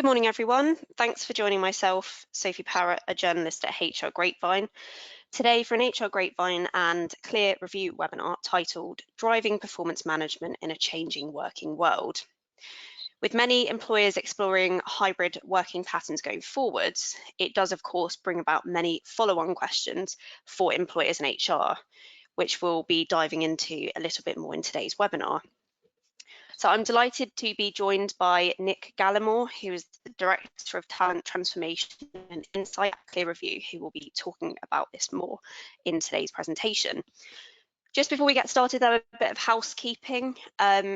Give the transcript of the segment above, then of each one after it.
Good morning, everyone. Thanks for joining myself, Sophie Parrott, a journalist at HR Grapevine, today for an HR Grapevine and Clear Review webinar titled Driving Performance Management in a Changing Working World. With many employers exploring hybrid working patterns going forwards, it does, of course, bring about many follow-on questions for employers and HR, which we'll be diving into a little bit more in today's webinar. So I'm delighted to be joined by Nick Gallimore, who is the Director of Talent Transformation and Insight at Clear Review, who will be talking about this more in today's presentation. Just before we get started, though, a bit of housekeeping.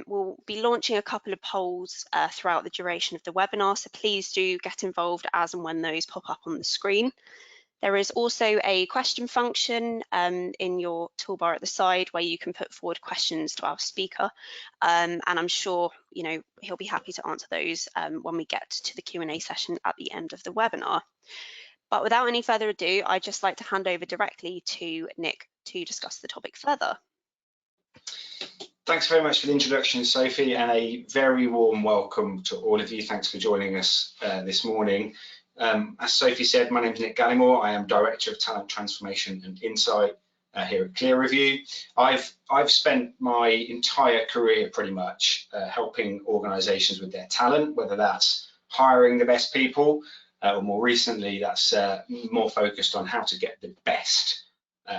We'll be launching a couple of polls throughout the duration of the webinar, so please do get involved as and when those pop up on the screen. There is also a question function in your toolbar at the side where you can put forward questions to our speaker, and I'm sure he'll be happy to answer those when we get to the Q&A session at the end of the webinar. But without any further ado, I'd just like to hand over directly to Nick to discuss the topic further. Thanks very much for the introduction, Sophie, and a very warm welcome to all of you. Thanks for joining us this morning. As Sophie said, my name is Nick Gallimore. I am Director of Talent Transformation and Insight here at Clear Review. I've spent my entire career pretty much helping organisations with their talent, whether that's hiring the best people, or more recently, that's more focused on how to get the best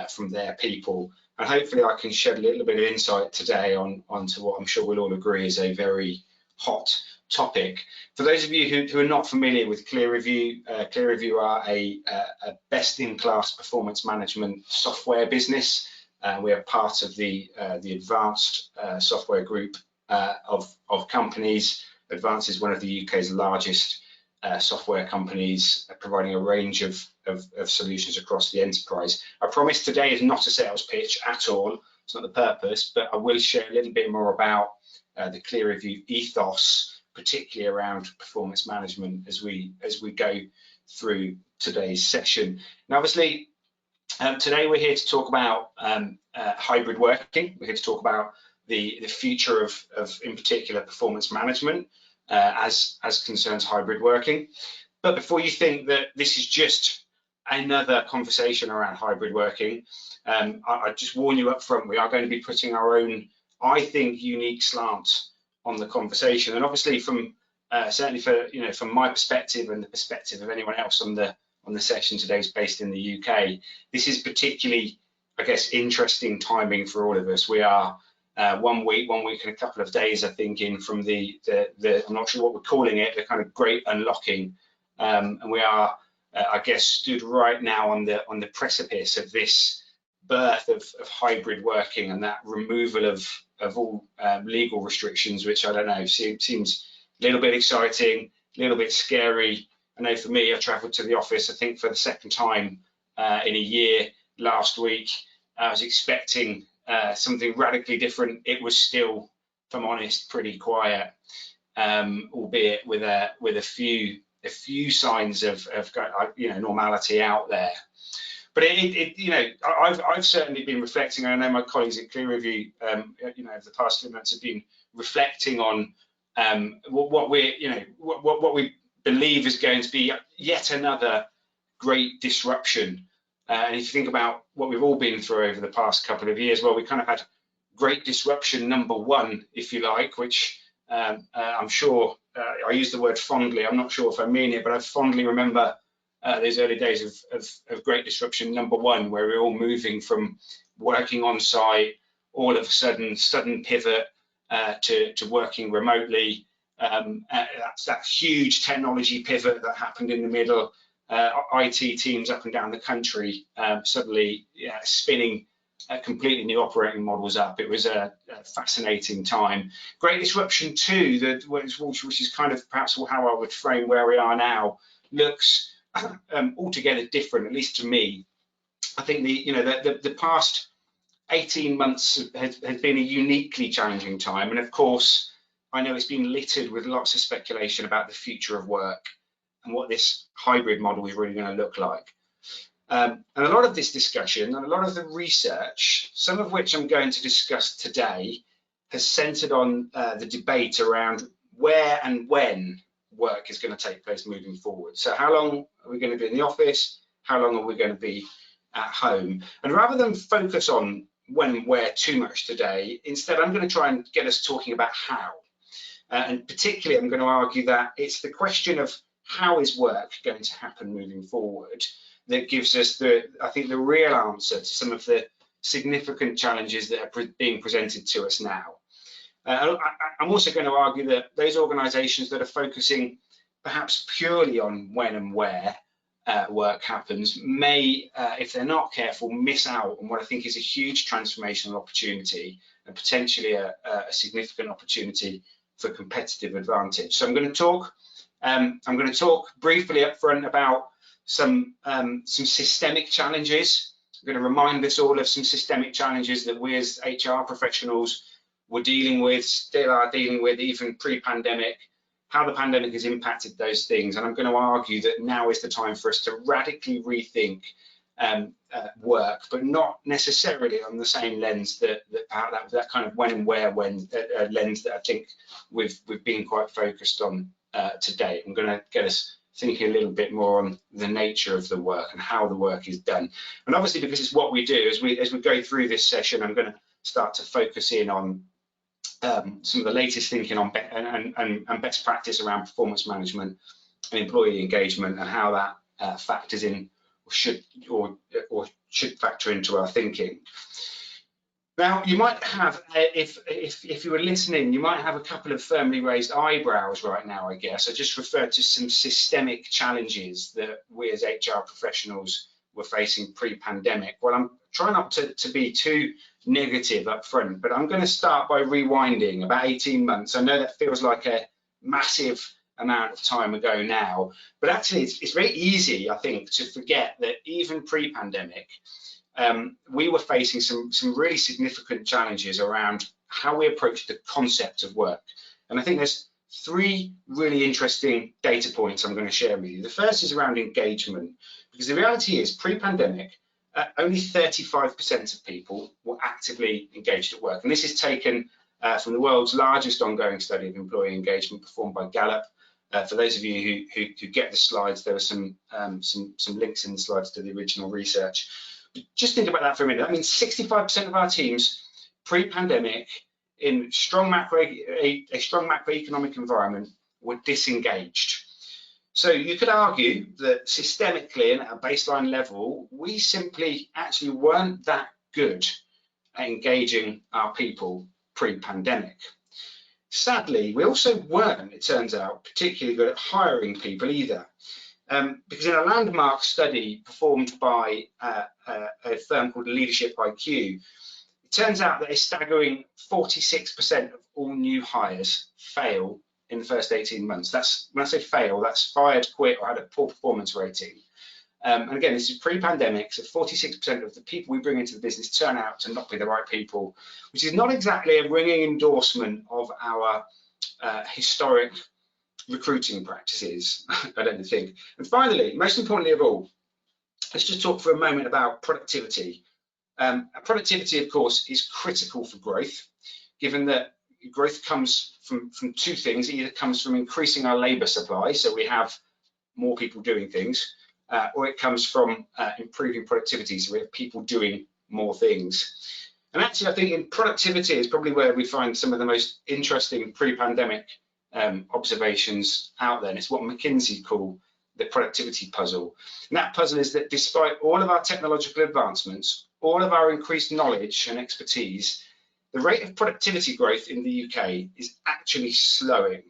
from their people. And hopefully I can shed a little bit of insight today onto what I'm sure we'll all agree is a very hot topic. For those of you who are not familiar with Clear Review are a best-in-class performance management software business. We are part of the Advanced software group of companies. Advanced is one of the UK's largest software companies, providing a range of solutions across the enterprise. I promise today is not a sales pitch at all. It's not the purpose, but I will share a little bit more about the Clear Review ethos, particularly around performance management as we go through today's session. Now, obviously, today we're here to talk about hybrid working. We're here to talk about the future of in particular, performance management as concerns hybrid working. But before you think that this is just another conversation around hybrid working, I just warn you up front, we are going to be putting our own, I think, unique slant on the conversation. And obviously from certainly from my perspective and the perspective of anyone else on the session today is based in the UK, this is particularly, I guess, interesting timing for all of us. We are 1 week and a couple of days, I think, in from the I'm not sure what we're calling it, the kind of great unlocking, and we are I guess stood right now on the precipice of this birth of hybrid working and that removal of all legal restrictions, which I don't know, seems a little bit exciting, a little bit scary. I know for me, I travelled to the office, I think for the second time in a year last week. I was expecting something radically different. It was still, if I'm honest, pretty quiet, albeit with a few signs of normality out there. But I've certainly been reflecting. I know my colleagues at Clear Review, over the past 2 months have been reflecting on what we believe is going to be yet another great disruption. And if you think about what we've all been through over the past couple of years, well, we kind of had great disruption number one, if you like, which I'm sure I use the word fondly. I'm not sure if I mean it, but I fondly remember those early days of great disruption number one, where we're all moving from working on site, all of a sudden pivot to working remotely. That's that huge technology pivot that happened in the middle. IT teams up and down the country suddenly spinning completely new operating models up. It was a fascinating time. Great disruption too, which is kind of perhaps how I would frame where we are now, looks altogether different, at least to me. I think the past 18 months has been a uniquely challenging time, and of course I know it's been littered with lots of speculation about the future of work and what this hybrid model is really going to look like. And a lot of this discussion and a lot of the research, some of which I'm going to discuss today, has centered on the debate around where and when work is going to take place moving forward. So how long are we going to be in the office? How long are we going to be at home? And rather than focus on when and where too much today, instead I'm going to try and get us talking about how. And particularly I'm going to argue that it's the question of how is work going to happen moving forward that gives us I think the real answer to some of the significant challenges that are being presented to us now. I'm also going to argue that those organisations that are focusing perhaps purely on when and where work happens may, if they're not careful, miss out on what I think is a huge transformational opportunity and potentially a significant opportunity for competitive advantage. So I'm going to talk briefly up front about some systemic challenges. I'm going to remind us all of some systemic challenges that we as HR professionals were dealing with, still are dealing with, even pre-pandemic, how the pandemic has impacted those things. And I'm going to argue that now is the time for us to radically rethink work, but not necessarily on the same lens that kind of when and where lens that I think we've been quite focused on today. I'm going to get us thinking a little bit more on the nature of the work and how the work is done. And obviously, because it's what we do, as we go through this session, I'm going to start to focus in on some of the latest thinking on and best practice around performance management and employee engagement, and how that factors in or should factor into our thinking. Now, you might have, if you were listening, you might have a couple of firmly raised eyebrows right now, I guess. I just referred to some systemic challenges that we as HR professionals were facing pre-pandemic. Well, I'm trying not to be too negative up front, but I'm going to start by rewinding about 18 months. I know that feels like a massive amount of time ago now, but actually it's very easy, I think, to forget that even pre-pandemic, we were facing some really significant challenges around how we approach the concept of work. And I think there's three really interesting data points I'm going to share with you. The first is around engagement, because the reality is pre-pandemic, only 35% of people were actively engaged at work. And this is taken from the world's largest ongoing study of employee engagement performed by Gallup. For those of you who get the slides, there are some links in the slides to the original research. Just think about that for a minute. I mean, 65% of our teams pre-pandemic in a strong macroeconomic environment were disengaged. So you could argue that systemically and at a baseline level, we simply actually weren't that good at engaging our people pre-pandemic. Sadly, we also weren't, it turns out, particularly good at hiring people either. Because in a landmark study performed by a firm called Leadership IQ, it turns out that a staggering 46% of all new hires fail in the first 18 months. That's, when I say fail, that's fired, quit, or had a poor performance rating. And again, this is pre-pandemic, so 46% of the people we bring into the business turn out to not be the right people, which is not exactly a ringing endorsement of our historic recruiting practices, I don't think. And finally, most importantly of all, let's just talk for a moment about productivity. Productivity, of course, is critical for growth, given that growth comes from two things. It either comes from increasing our labour supply, so we have more people doing things, or it comes from improving productivity, so we have people doing more things. And actually, I think in productivity is probably where we find some of the most interesting pre-pandemic observations out there, and it's what McKinsey call the productivity puzzle. And that puzzle is that despite all of our technological advancements, all of our increased knowledge and expertise, the rate of productivity growth in the UK is actually slowing,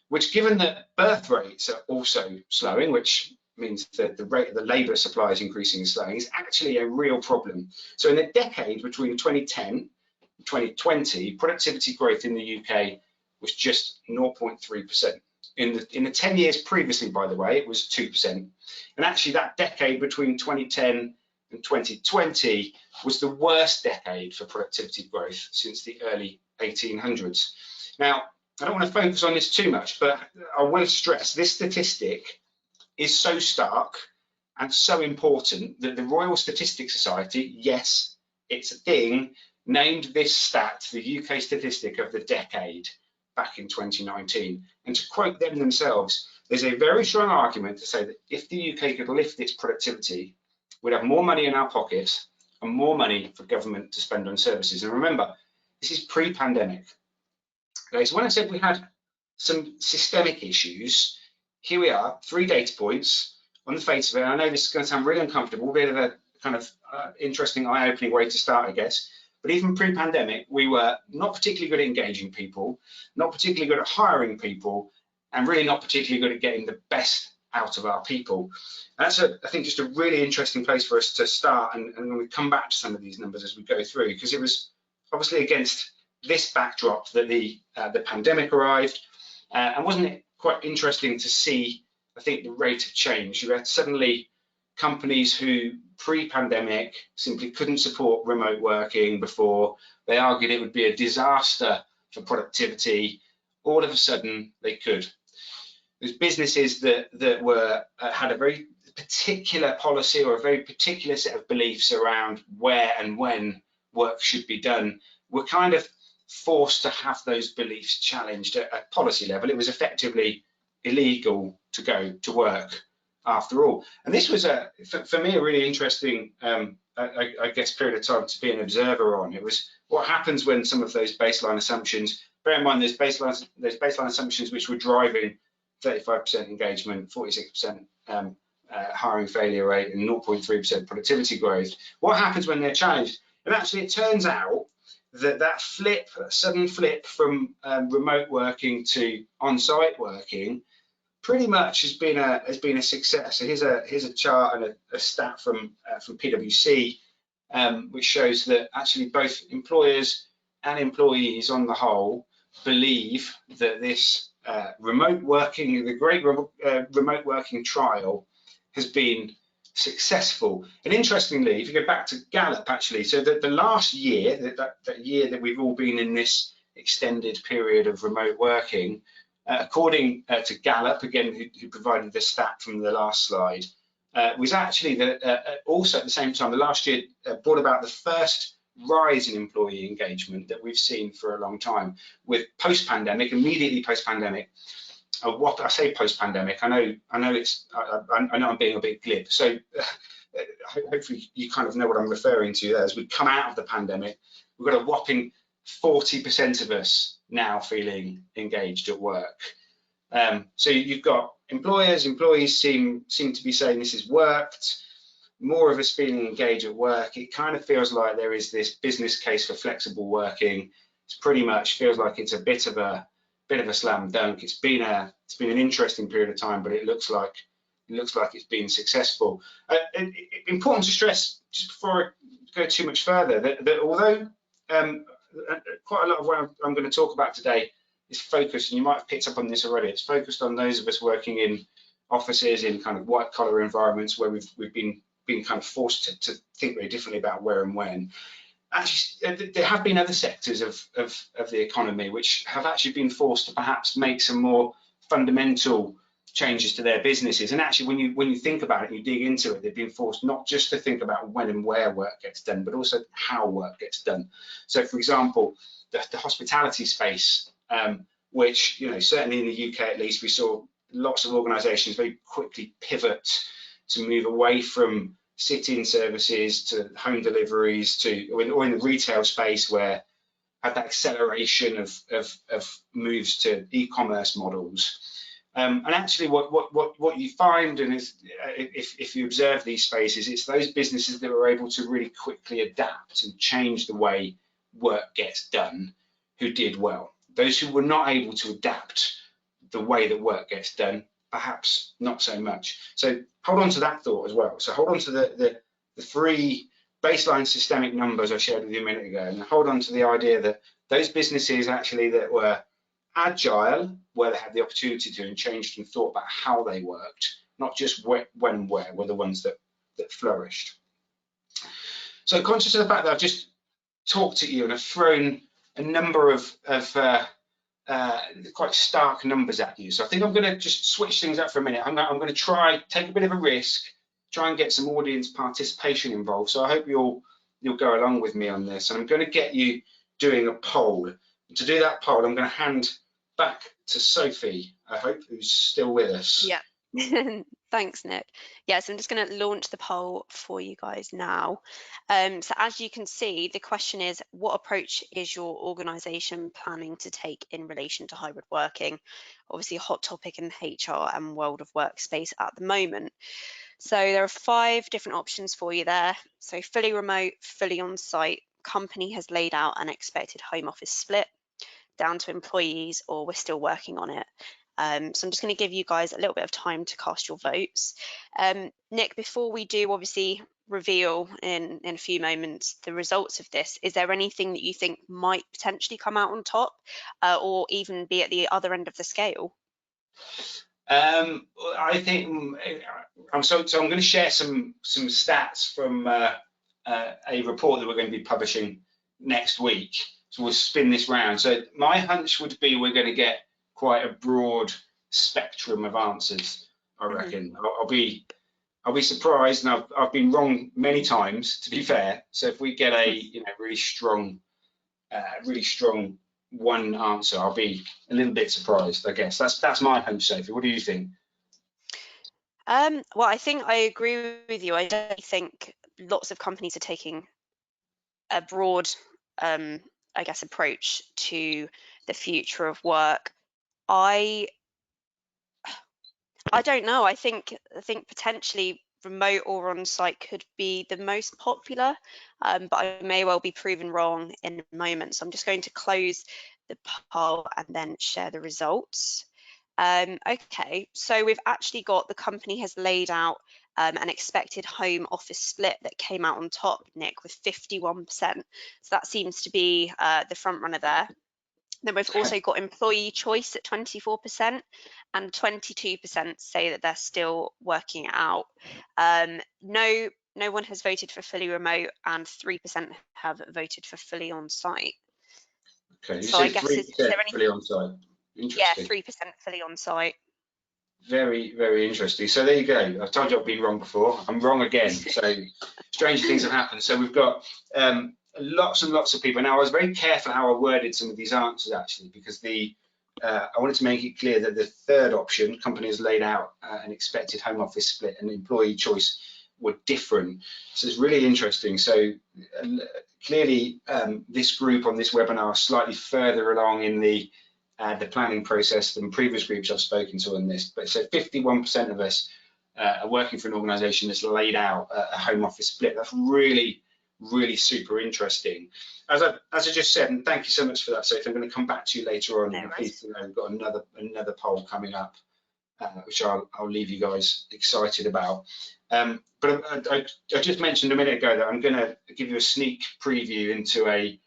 which, given that birth rates are also slowing, which means that the rate of the labour supply is increasing and slowing, is actually a real problem. So in the decade between 2010 and 2020, productivity growth in the UK was just 0.3%. In the 10 years previously, by the way, it was 2%. And actually that decade between 2010 and 2020 was the worst decade for productivity growth since the early 1800s. Now, I don't want to focus on this too much, but I will stress this statistic is so stark and so important that the Royal Statistics Society, yes, it's a thing, named this stat the UK statistic of the decade. back in 2019. And to quote them themselves, there's a very strong argument to say that if the UK could lift its productivity, we'd have more money in our pockets and more money for government to spend on services. And remember, this is pre-pandemic. Okay, so when I said we had some systemic issues, here we are, 3 data points on the face of it. And I know this is going to sound really uncomfortable, a bit of a kind of interesting, eye-opening way to start, I guess. But even pre-pandemic, we were not particularly good at engaging people, not particularly good at hiring people, and really not particularly good at getting the best out of our people. And that's, I think, just a really interesting place for us to start, and we come back to some of these numbers as we go through, because it was obviously against this backdrop that the pandemic arrived, and wasn't it quite interesting to see, I think, the rate of change. You had suddenly companies who pre-pandemic simply couldn't support remote working before. They argued it would be a disaster for productivity. All of a sudden they could. There's businesses that were had a very particular policy or a very particular set of beliefs around where and when work should be done. We're kind of forced to have those beliefs challenged at policy level. It was effectively illegal to go to work after all. And this was, for me, a really interesting, I guess, period of time to be an observer on. It was what happens when some of those baseline assumptions, bear in mind those baseline assumptions which were driving 35% engagement, 46% hiring failure rate, and 0.3% productivity growth. What happens when they're challenged? And actually, it turns out that sudden flip from remote working to on-site working pretty much has been a success. So here's a chart and a stat from PwC, which shows that actually both employers and employees on the whole believe that this remote working, the great remote working trial, has been successful. And interestingly, if you go back to Gallup, actually, so that the last year, that year that we've all been in this extended period of remote working, according to Gallup, again, who provided the stat from the last slide, was actually also at the same time, the last year brought about the first rise in employee engagement that we've seen for a long time. With post-pandemic, immediately post-pandemic, what I say post-pandemic, I know I'm being a bit glib. So hopefully you kind of know what I'm referring to there. As we come out of the pandemic, we've got a whopping 40% of us now feeling engaged at work. So you've got employees seem to be saying this has worked. More of us feeling engaged at work. It kind of feels like there is this business case for flexible working. It's pretty much feels like it's a bit of a slam dunk. It's been an interesting period of time, but it looks like it's been successful. Important to stress, just before I go too much further, that although quite a lot of what I'm going to talk about today is focused, and you might have picked up on this already, it's focused on those of us working in offices, in kind of white collar environments where we've been kind of forced to think very differently about where and when. Actually, there have been other sectors of the economy which have actually been forced to perhaps make some more fundamental changes to their businesses. And actually, when you think about it, you dig into it, they've been forced not just to think about when and where work gets done, but also how work gets done. So, for example, the hospitality space, which, you know, certainly in the UK at least, we saw lots of organisations very quickly pivot to move away from sit-in services to home deliveries or in the retail space where had that acceleration of moves to e-commerce models. And actually what you find, and if you observe these spaces, it's those businesses that are able to really quickly adapt and change the way work gets done who did well. Those who were not able to adapt the way that work gets done, perhaps not so much. So hold on to that thought as well. So hold on to the 3 baseline systemic numbers I shared with you a minute ago, and hold on to the idea that those businesses actually that were agile, where they had the opportunity to and changed and thought about how they worked, not just when and where, were the ones that flourished. So conscious of the fact that I've just talked at you and I've thrown a number of quite stark numbers at you. So I think I'm going to just switch things up for a minute. I'm going to try, take a bit of a risk, try and get some audience participation involved. So I hope you'll go along with me on this. And I'm going to get you doing a poll. And to do that poll, I'm going to hand back to Sophie, I hope, who's still with us. Yeah. Thanks, Nick. Yeah, so I'm just going to launch the poll for you guys now. So as you can see, the question is, what approach is your organisation planning to take in relation to hybrid working? Obviously a hot topic in HR and world of workspace at the moment. So there are 5 different options for you there. So fully remote, fully on site, company has laid out an expected home office split, down to employees, or we're still working on it. So I'm just going to give you guys a little bit of time to cast your votes. Nick, before we do obviously reveal in a few moments the results of this, is there anything that you think might potentially come out on top, or even be at the other end of the scale? I think I'm going to share some stats from a report that we're going to be publishing next week. So we'll spin this round. So my hunch would be we're going to get quite a broad spectrum of answers. I reckon. I'll be surprised, and I've been wrong many times, to be fair. So if we get a really strong one answer, I'll be a little bit surprised. I guess that's my hunch, Sophie. What do you think? Well, I think I agree with you. I definitely think lots of companies are taking a broad, I guess, approach to the future of work. I don't know. I think potentially remote or on-site could be the most popular, but I may well be proven wrong in a moment. So I'm just going to close the poll and then share the results. Okay, so we've actually got, the company has laid out an expected home office split that came out on top, Nick, with 51%. So that seems to be the front runner there. Then we've also got employee choice at 24%, and 22% say that they're still working it out. No one has voted for fully remote, and 3% have voted for fully on site. Okay, you so say I guess 3% is there any... fully on site. Interesting. Yeah, 3% fully on site. Very, very interesting. So there you go. I've told you I've been wrong before. I'm wrong again. So stranger things have happened. So we've got lots and lots of people. Now, I was very careful how I worded some of these answers, actually, because I wanted to make it clear that the third option, company has laid out an expected home office split and employee choice, were different. So it's really interesting. So clearly, this group on this webinar are slightly further along in the planning process than previous groups I've spoken to on this. But so 51% of us are working for an organisation that's laid out a home office split. That's really, really super interesting. As I just said, and thank you so much for that, Sophie. I'm going to come back to you later on. I'm pleased to know we've got another poll coming up, which I'll leave you guys excited about. But I just mentioned a minute ago that I'm going to give you a sneak preview into a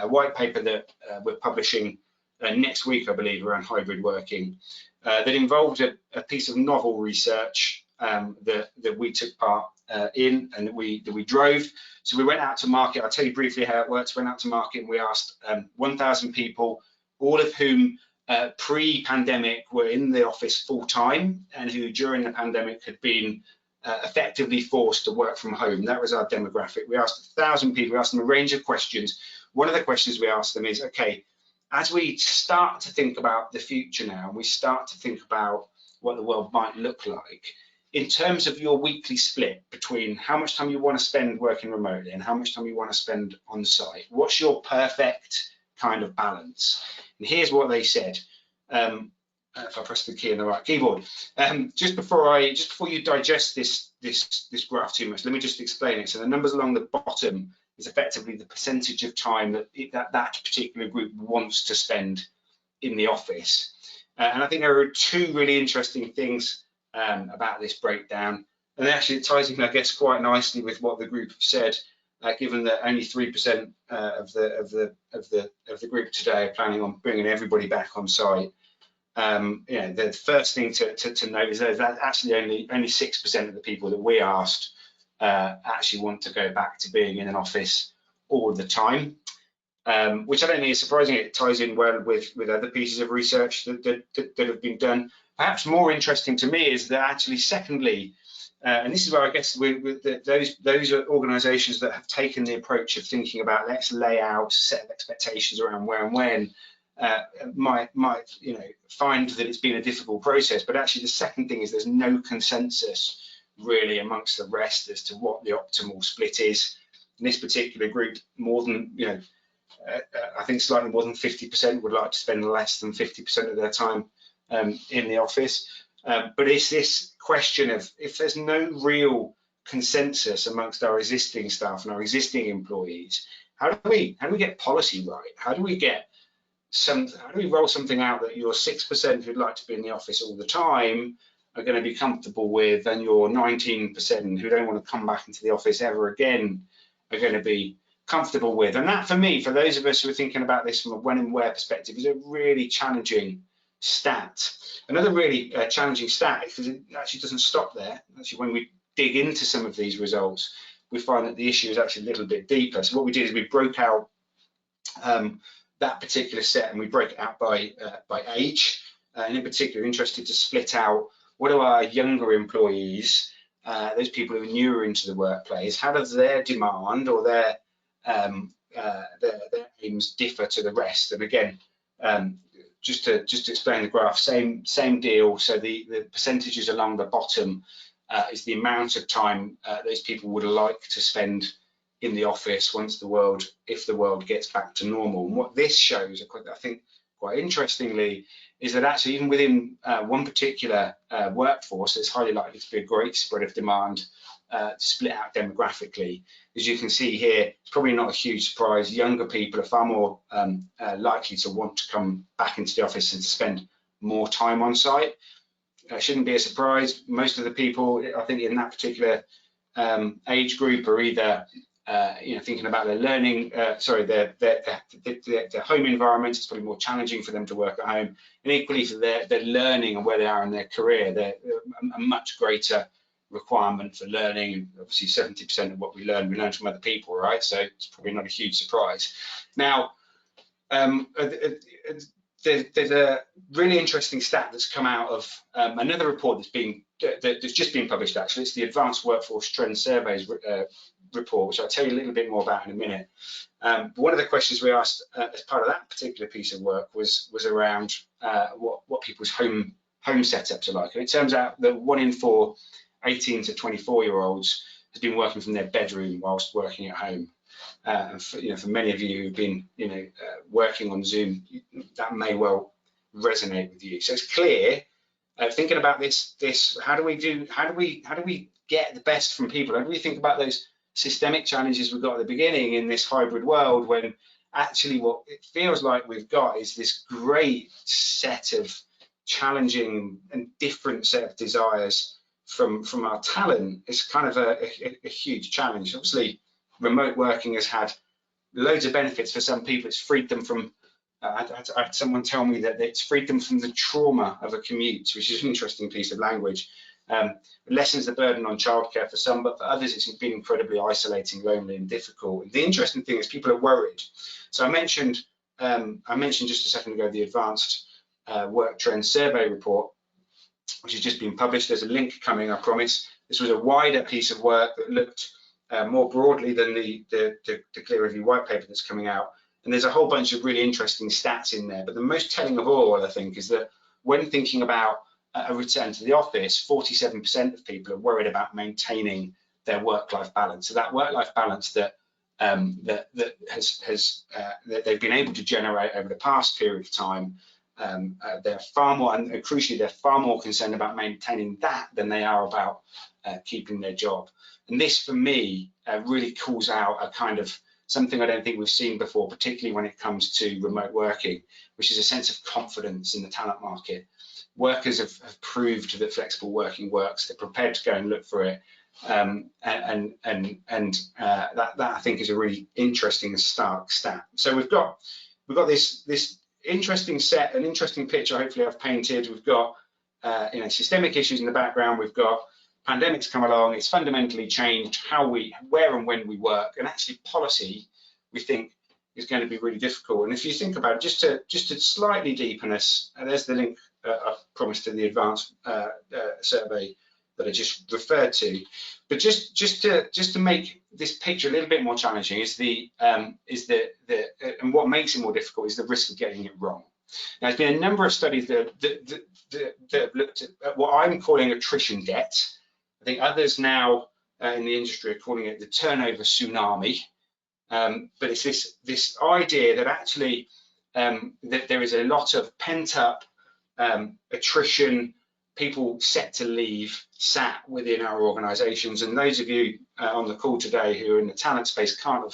white paper that we're publishing next week, I believe, around hybrid working, that involved a piece of novel research that we took part in and that we drove. So we went out to market. I'll tell you briefly how it works. Went out to market and we asked 1,000 people, all of whom pre-pandemic were in the office full time and who during the pandemic had been effectively forced to work from home. That was our demographic. We asked 1,000 people, we asked them a range of questions. One of the questions we asked them is, okay, as we start to think about the future now, and we start to think about what the world might look like, in terms of your weekly split between how much time you want to spend working remotely and how much time you want to spend on site, what's your perfect kind of balance? And here's what they said. If I press the key on the right keyboard, just before you digest this graph too much, let me just explain it. So the numbers along the bottom is effectively the percentage of time that particular group wants to spend in the office. And I think there are two really interesting things about this breakdown. And actually it ties in, I guess, quite nicely with what the group have said, given that only 3% of the group today are planning on bringing everybody back on site. The first thing to note is that actually only 6% of the people that we asked actually want to go back to being in an office all the time, which I don't think is surprising. It ties in well with other pieces of research that have been done. Perhaps more interesting to me is that actually, secondly, and this is where I guess those are organisations that have taken the approach of thinking about, let's lay out a set of expectations around where and when, might find that it's been a difficult process. But actually, the second thing is there's no consensus really amongst the rest as to what the optimal split is. In this particular group, more than I think slightly more than 50% would like to spend less than 50% of their time in the office. But it's this question of, if there's no real consensus amongst our existing staff and our existing employees, how do we get policy right? How do we roll something out that your 6% who'd like to be in the office all the time are going to be comfortable with, and your 19% who don't want to come back into the office ever again are going to be comfortable with? And that, for me, for those of us who are thinking about this from a when and where perspective, is a really challenging stat. Another really challenging stat, because it actually doesn't stop there. Actually, when we dig into some of these results, we find that the issue is actually a little bit deeper. So what we did is we broke out that particular set, and we break it out by age. And in particular, interested to split out, what do our younger employees, those people who are newer into the workplace, how does their demand or their aims differ to the rest? And again, just to explain the graph, same deal. So the percentages along the bottom is the amount of time those people would like to spend in the office once if the world gets back to normal. And what this shows, I think quite interestingly, is that actually even within one particular workforce, there's highly likely to be a great spread of demand split out demographically. As you can see here, it's probably not a huge surprise. Younger people are far more likely to want to come back into the office and to spend more time on site. Shouldn't be a surprise. Most of the people, I think, in that particular age group are either thinking about their learning, their home environment. It's probably more challenging for them to work at home, and equally for their learning and where they are in their career, they're a much greater requirement for learning. Obviously, 70% of what we learn from other people, right? So it's probably not a huge surprise. Now, there's a really interesting stat that's come out of another report that's just been published. Actually, it's the Advanced Workforce Trend Surveys report, which I'll tell you a little bit more about in a minute. One of the questions we asked as part of that particular piece of work was around what people's home setups are like. And it turns out that 1 in 4 18 to 24-year-olds has been working from their bedroom whilst working at home. And for many of you who've been working on Zoom, that may well resonate with you. So it's clear, thinking about this, how do we get the best from people? How do we think about those systemic challenges we've got at the beginning in this hybrid world, when actually what it feels like we've got is this great set of challenging and different set of desires from our talent? It's kind of a huge challenge. Obviously, remote working has had loads of benefits for some people. It's freed them from, I had someone tell me that it's freed them from the trauma of a commute, which is an interesting piece of language. It lessens the burden on childcare for some, but for others it's been incredibly isolating, lonely and difficult. The interesting thing is people are worried. So I mentioned just a second ago the Advanced Work Trend Survey report, which has just been published. There's a link coming, I promise. This was a wider piece of work that looked more broadly than the Clear Review white paper that's coming out. And there's a whole bunch of really interesting stats in there. But the most telling of all, I think, is that when thinking about a return to the office, 47% of people are worried about maintaining their work-life balance. So that work-life balance that they've been able to generate over the past period of time, they're far more, and crucially, they're far more concerned about maintaining that than they are about keeping their job. And this, for me, really calls out a kind of something I don't think we've seen before, particularly when it comes to remote working, which is a sense of confidence in the talent market. Workers have proved that flexible working works. They're prepared to go and look for it, and that I think is a really interesting and stark stat. So we've got this interesting set, an interesting picture. Hopefully, I've painted. We've got systemic issues in the background. We've got pandemics come along. It's fundamentally changed where and when we work, and actually policy, we think, is going to be really difficult. And if you think about it, just to slightly deepen us, there's the link I've promised to the Advanced Survey that I just referred to. But just to make this picture a little bit more challenging is and what makes it more difficult is the risk of getting it wrong. Now, there's been a number of studies that have looked at what I'm calling attrition debt. I think others now in the industry are calling it the turnover tsunami. But it's this idea that actually that there is a lot of pent-up attrition, people set to leave, sat within our organisations. And those of you on the call today who are in the talent space can't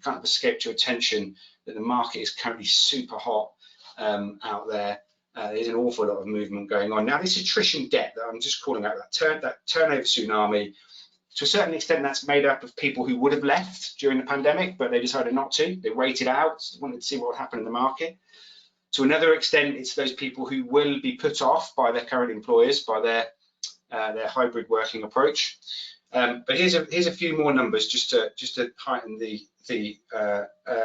have escaped your attention that the market is currently super hot out there. There's an awful lot of movement going on. Now, this attrition debt that I'm just calling out, that turnover tsunami, to a certain extent, that's made up of people who would have left during the pandemic, but they decided not to. They waited out, wanted to see what would happen in the market. To another extent, it's those people who will be put off by their current employers, by their hybrid working approach. But here's a few more numbers just to heighten the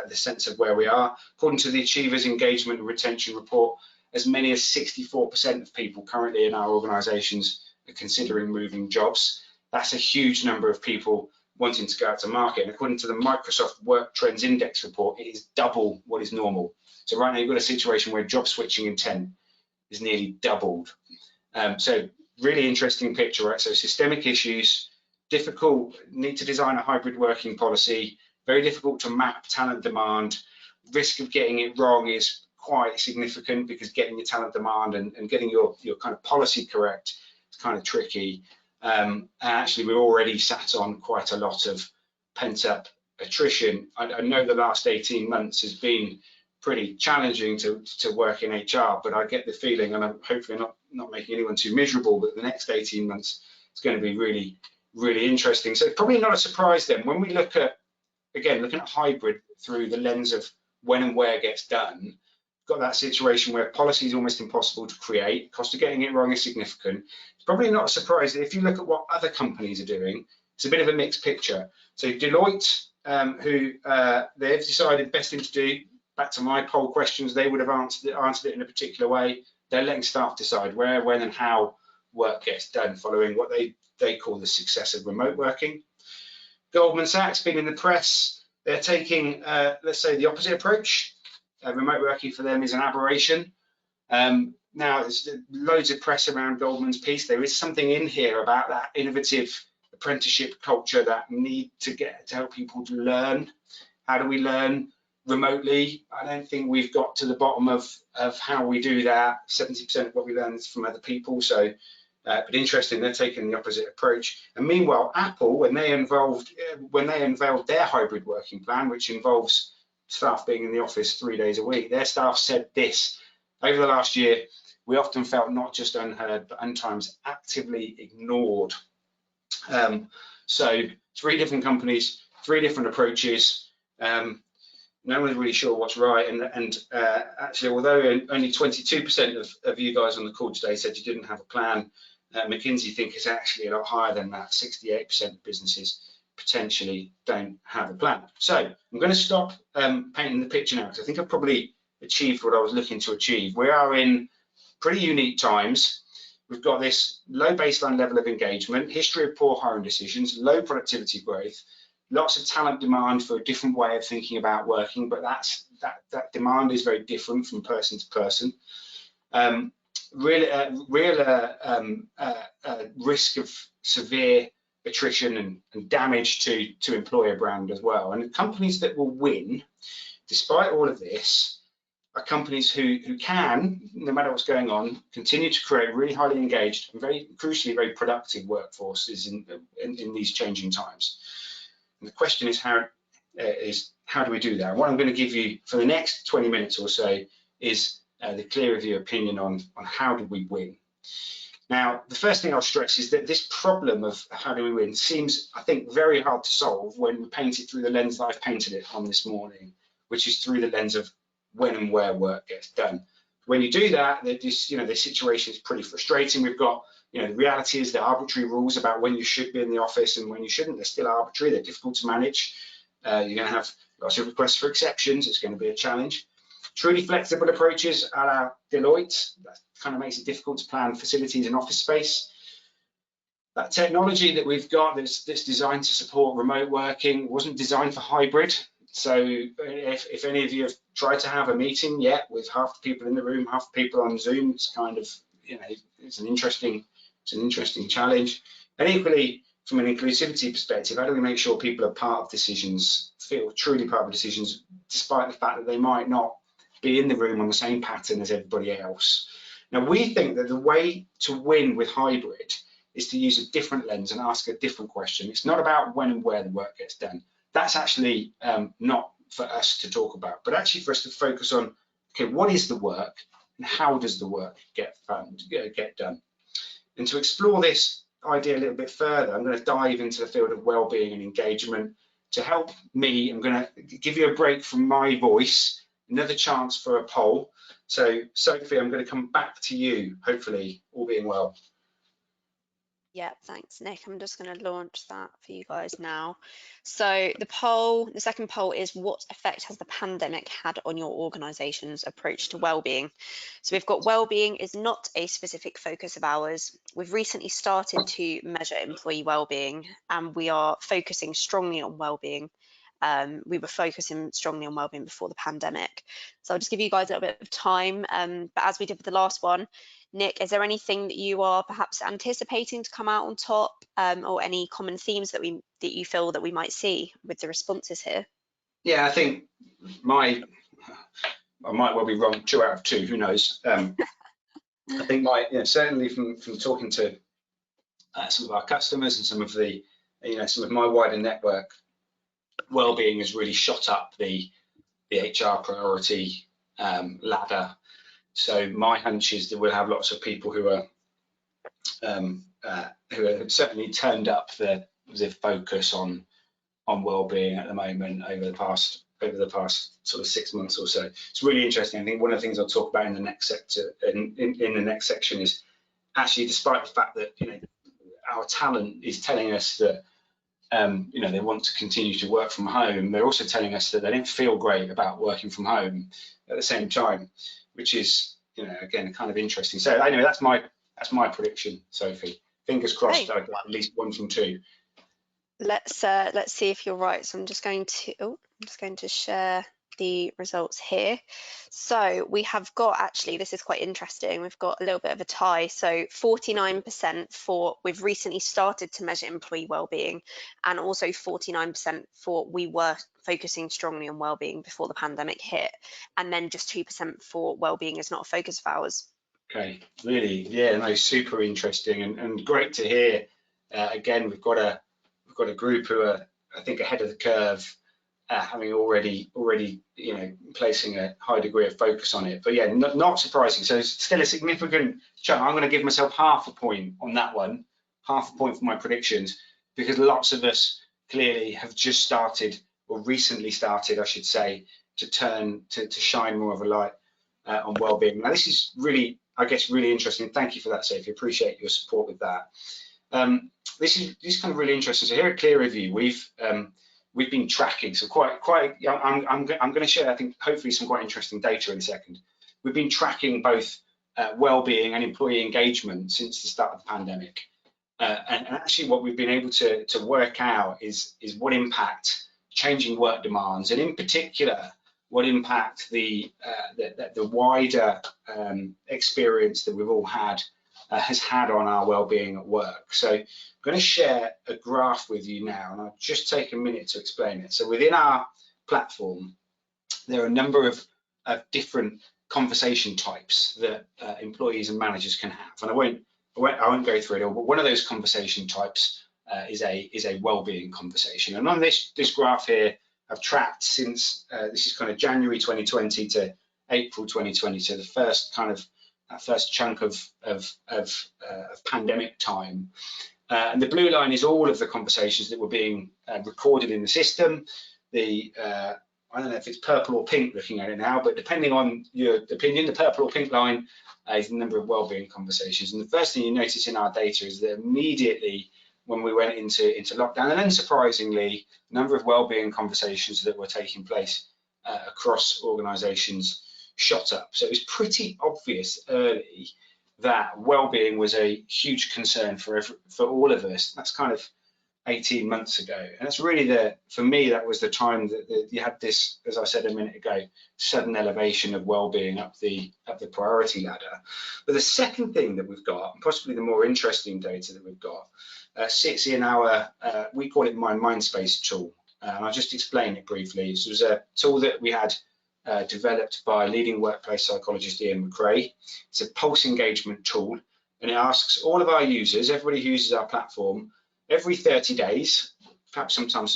sense of where we are. According to the Achievers Engagement and Retention Report, as many as 64% of people currently in our organisations are considering moving jobs. That's a huge number of people wanting to go out to market. And according to the Microsoft Work Trends Index report, it is double what is normal. So right now you've got a situation where job switching intent is nearly doubled. So really interesting picture, right? So systemic issues, difficult, need to design a hybrid working policy, very difficult to map talent demand. Risk of getting it wrong is quite significant because getting your talent demand and getting your kind of policy correct is kind of tricky. Actually, we're already sat on quite a lot of pent-up attrition. I know the last 18 months has been pretty challenging to work in HR, but I get the feeling, and I'm hopefully not making anyone too miserable, but the next 18 months is going to be really, really interesting. So probably not a surprise then when we look at, again, looking at hybrid through the lens of when and where it gets done. Got that situation where policy is almost impossible to create, cost of getting it wrong is significant. It's probably not a surprise that if you look at what other companies are doing, it's a bit of a mixed picture. So Deloitte, who they've decided best thing to do, back to my poll questions, they would have answered it in a particular way. They're letting staff decide where, when and how work gets done following what they call the success of remote working. Goldman Sachs, been in the press, they're taking, let's say, the opposite approach. Remote working for them is an aberration. Now, there's loads of press around Goldman's piece. There is something in here about that innovative apprenticeship culture that need to help people to learn. How do we learn remotely? I don't think we've got to the bottom of how we do that. 70% of what we learn is from other people. So, but interesting, they're taking the opposite approach. And meanwhile, Apple, when they unveiled their hybrid working plan, which involves staff being in the office 3 days a week, their staff said this: over the last year, we often felt not just unheard, but sometimes actively ignored. So 3 different companies, 3 different approaches. No one's really sure what's right. And actually, although only 22% of you guys on the call today said you didn't have a plan, McKinsey think it's actually a lot higher than that. 68% of businesses potentially don't have a plan. So I'm going to stop painting the picture now, because I think I've probably achieved what I was looking to achieve. We are in pretty unique times. We've got this low baseline level of engagement, history of poor hiring decisions, low productivity growth, lots of talent demand for a different way of thinking about working, but that demand is very different from person to person. Risk of severe attrition and damage to employer brand as well. And the companies that will win, despite all of this, are companies who can, no matter what's going on, continue to create really highly engaged and very crucially very productive workforces in these changing times. And the question is how do we do that? And what I'm going to give you for the next 20 minutes or so is the clear review opinion on how do we win. Now, the first thing I'll stress is that this problem of how do we win seems, I think, very hard to solve when we paint it through the lens that I've painted it on this morning, which is through the lens of when and where work gets done. When you do that, the situation is pretty frustrating. We've got, the reality is the arbitrary rules about when you should be in the office and when you shouldn't. They're still arbitrary. They're difficult to manage. You're going to have lots of requests for exceptions. It's going to be a challenge. Truly flexible approaches a la Deloitte, that kind of makes it difficult to plan facilities and office space. That technology that we've got that's designed to support remote working wasn't designed for hybrid. So if any of you have tried to have a meeting yet with half the people in the room, half the people on Zoom, it's kind of, it's an interesting challenge. And equally, from an inclusivity perspective, how do we make sure people are part of decisions, feel truly part of decisions, despite the fact that they might not be in the room on the same pattern as everybody else? Now, we think that the way to win with hybrid is to use a different lens and ask a different question. It's not about when and where the work gets done. That's actually not for us to talk about, but actually for us to focus on, okay, what is the work and how does the work get done? And to explore this idea a little bit further, I'm going to dive into the field of well-being and engagement. To help me, I'm going to give you a break from my voice, another chance for a poll. So Sophie, I'm going to come back to you, hopefully, all being well. Yeah, thanks, Nick. I'm just going to launch that for you guys now. So the second poll is, what effect has the pandemic had on your organisation's approach to wellbeing? So we've got wellbeing is not a specific focus of ours. We've recently started to measure employee wellbeing, and we are focusing strongly on wellbeing. We were focusing strongly on wellbeing before the pandemic. So I'll just give you guys a little bit of time. But as we did with the last one, Nick, is there anything that you are perhaps anticipating to come out on top, or any common themes that you feel that we might see with the responses here? Yeah, I think I might well be wrong, 2 out of 2, who knows? I think certainly from talking to some of our customers and some of my wider network, well-being has really shot up the HR priority ladder. So my hunch is that we'll have lots of people who are certainly turned up the focus on well-being at the moment over the past sort of 6 months or so. It's really interesting. I think one of the things I'll talk about in the next sector, in the next section, is actually, despite the fact that our talent is telling us that they want to continue to work from home, they're also telling us that they don't feel great about working from home at the same time, which is, again, kind of interesting. So anyway, that's my prediction, Sophie. Fingers crossed, I get at least 1 from 2. Let's see if you're right. So I'm just going to share the results here. So we have got, actually, this is quite interesting. We've got a little bit of a tie. So 49% for we've recently started to measure employee wellbeing, and also 49% for we were focusing strongly on wellbeing before the pandemic hit, and then just 2% for wellbeing is not a focus of ours. Okay, really, yeah, no, super interesting and great to hear. Again, we've got a group who are, I think, ahead of the curve, having already placing a high degree of focus on it. But yeah, not surprising. So it's still a significant chunk. I'm going to give myself half a point on that one, half a point for my predictions, because lots of us clearly have just started, or recently started, I should say, to shine more of a light on wellbeing. Now, this is really, I guess, really interesting. Thank you for that, Sophie. Appreciate your support with that. This is kind of really interesting. So here at ClearReview, we've been tracking. So I'm going to share, I think, hopefully some quite interesting data in a second. We've been tracking both well-being and employee engagement since the start of the pandemic. And actually, what we've been able to work out is what impact changing work demands, and in particular, what impact the wider experience that we've all had has had on our well-being at work. So I'm going to share a graph with you now, and I'll just take a minute to explain it. So within our platform, there are a number of different conversation types that employees and managers can have, and I won't go through it all. But one of those conversation types is a well-being conversation. And on this graph here, I've tracked since this is kind of January 2020 to April 2020, so the first kind of that first chunk of pandemic time. And the blue line is all of the conversations that were being recorded in the system. I don't know if it's purple or pink looking at it now, but depending on your opinion, the purple or pink line is the number of wellbeing conversations. And the first thing you notice in our data is that immediately when we went into lockdown, and unsurprisingly, the number of wellbeing conversations that were taking place across organisations shot up. So it was pretty obvious early that well-being was a huge concern for all of us. That's kind of 18 months ago, and that's really for me, that was the time that you had this, as I said a minute ago, sudden elevation of well-being up the priority ladder. But the second thing that we've got, and possibly the more interesting data that we've got, sits in our we call it my Mindspace tool, and I'll just explain it briefly. This was a tool that we had developed by leading workplace psychologist Ian McRae. It's a pulse engagement tool, and it asks all of our users, everybody who uses our platform, every 30 days, perhaps sometimes